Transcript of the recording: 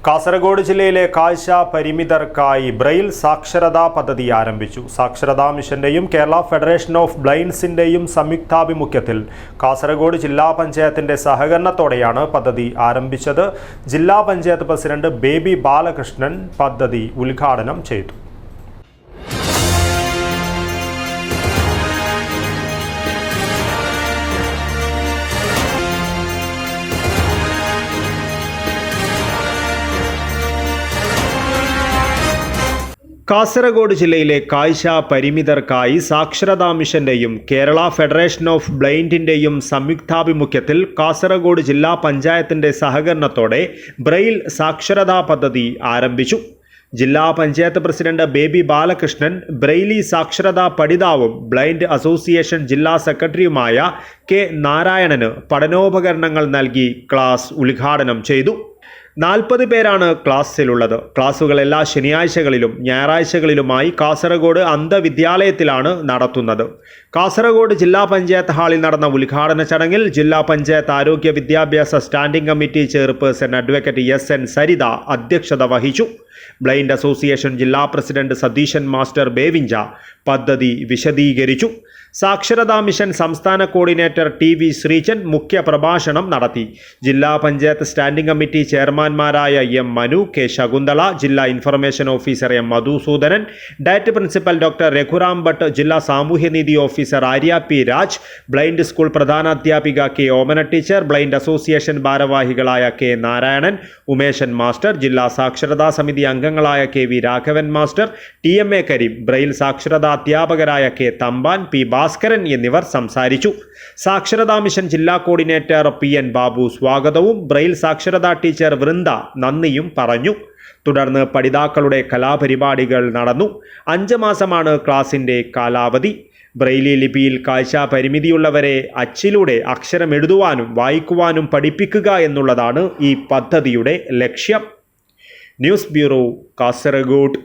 കാസർഗോഡ് ജില്ലയിലെ കാഴ്ച പരിമിതർക്കായി ബ്രെയിൽ സാക്ഷരതാ പദ്ധതി ആരംഭിച്ചു. സാക്ഷരതാ മിഷന്റെയും കേരള ഫെഡറേഷൻ ഓഫ് ബ്ലൈൻഡ്സിന്റെയും സംയുക്താഭിമുഖ്യത്തിൽ കാസർഗോഡ് ജില്ലാ പഞ്ചായത്തിന്റെ സഹകരണത്തോടെയാണ് പദ്ധതി ആരംഭിച്ചത്. ജില്ലാ പഞ്ചായത്ത് പ്രസിഡന്റ് ബേബി ബാലകൃഷ്ണൻ പദ്ധതി ഉദ്ഘാടനം ചെയ്തു. കാസർഗോഡ് ജില്ലയിലെ കാഴ്ച പരിമിതർക്കായി സാക്ഷരതാ മിഷന്റെയും കേരള ഫെഡറേഷൻ ഓഫ് ബ്ലൈൻഡിന്റെയും സംയുക്താഭിമുഖ്യത്തിൽ കാസർഗോഡ് ജില്ലാ പഞ്ചായത്തിന്റെ സഹകരണത്തോടെ ബ്രെയിൽ സാക്ഷരതാ പദ്ധതി ആരംഭിച്ചു. ജില്ലാ panchayat president baby Balakrishnan Braille സാക്ഷരതാ പഠിതാവും ബ്ലൈൻഡ് അസോസിയേഷൻ ജില്ലാ സെക്രട്ടറിയുമായ കെ നാരായണന് പഠനോപകരണങ്ങൾ നൽകി ക്ലാസ് ഉദ്ഘാടനം ചെയ്തു. 40 പേരാണ് ക്ലാസ്സിലുള്ളത്. ക്ലാസുകൾ എല്ലാ ശനിയാഴ്ചകളിലും ഞായറാഴ്ചകളിലുമായി കാസർഗോഡ് അന്ധവിദ്യാലയത്തിലാണ് നടത്തുന്നത്. കാസർഗോഡ് ജില്ലാ പഞ്ചായത്ത് ഹാളിൽ നടന്ന ഉദ്ഘാടന ചടങ്ങിൽ ജില്ലാ പഞ്ചായത്ത് ആരോഗ്യ വിദ്യാഭ്യാസ standing committee chairperson advocate S N. Saritha അധ്യക്ഷത വഹിച്ചു. ബ്ലൈൻഡ് അസോസിയേഷൻ ജില്ലാ പ്രസിഡന്റ് സതീശൻ മാസ്റ്റർ ബേവിഞ്ച പദ്ധതി വിശദീകരിച്ചു. സാക്ഷരതാ മിഷൻ സംസ്ഥാന കോർഡിനേറ്റർ ടി.വി. ശ്രീചൻ മുഖ്യ പ്രഭാഷണം നടത്തി. ജില്ലാ പഞ്ചായത്ത് സ്റ്റാൻഡിംഗ് കമ്മിറ്റി ചെയർമാൻമാരായ എം. മനു, കെ. ശകുന്തള, ജില്ലാ information officer M. Madhusoodanan, DIET principal doctor Raghuram Bhat, ജില്ലാ സാമൂഹ്യനീതി officer Arya P. Raj, blind school പ്രധാനാധ്യാപിക K. Omana teacher, blind association ഭാരവാഹികളായ കെ. നാരായണൻ, ഉമേശൻ മാസ്റ്റർ, ജില്ലാ സാക്ഷരതാ സമിതി അംഗങ്ങളായ K. V. Raghavan master, T. M. A. Kareem, Braille സാക്ഷരതാ അധ്യാപകരായ കെ. തമ്പാൻ, പി. ഭാസ്കരൻ എന്നിവർ സംസാരിച്ചു. സാക്ഷരതാ മിഷൻ ജില്ലാ കോർഡിനേറ്റർ പി. എൻ. ബാബു സ്വാഗതവും ബ്രെയിൽ സാക്ഷരതാ ടീച്ചർ വൃന്ദ നന്ദിയും പറഞ്ഞു. തുടർന്ന് പഠിതാക്കളുടെ കലാപരിപാടികൾ നടന്നു. 5 മാസമാണ് ക്ലാസിന്റെ കാലാവധി. ബ്രെയിലി ലിപിയിൽ കാഴ്ച പരിമിതിയുള്ളവരെ അച്ചിലൂടെ അക്ഷരം എഴുതുവാനും വായിക്കുവാനും പഠിപ്പിക്കുക എന്നുള്ളതാണ് ഈ പദ്ധതിയുടെ ലക്ഷ്യം. News bureau, Kasaragod.